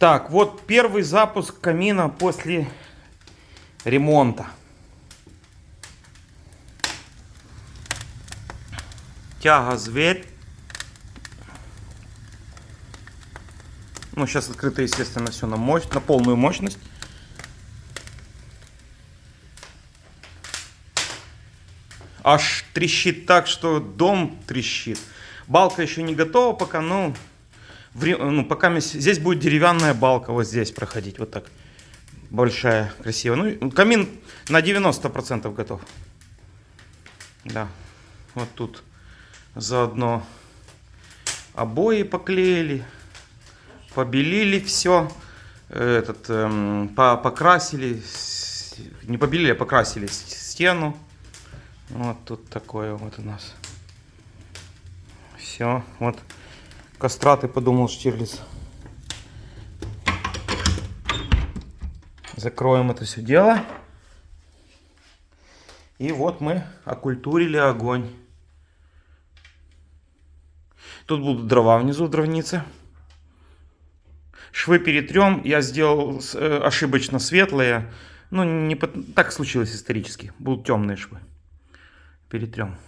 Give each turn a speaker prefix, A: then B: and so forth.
A: Так, вот первый запуск камина после ремонта. Тяга зверь. Ну, сейчас открыто, естественно, все на полную мощность. Аж трещит так, что дом трещит. Балка еще не готова пока, но пока здесь будет деревянная балка вот здесь проходить. Вот так. Большая, красивая. Ну, камин на 90% готов. Да. Вот тут заодно обои поклеили, побелили все. Покрасили. Не побелили, а покрасили стену. Вот тут такое вот у нас. Все, вот кастраты, подумал Штирлиц. Закроем это все дело. И вот мы окультурили огонь. Тут будут дрова внизу в дровнице. Швы перетрем. Я сделал ошибочно светлые. Ну, так случилось исторически. Будут темные швы. Перетрем.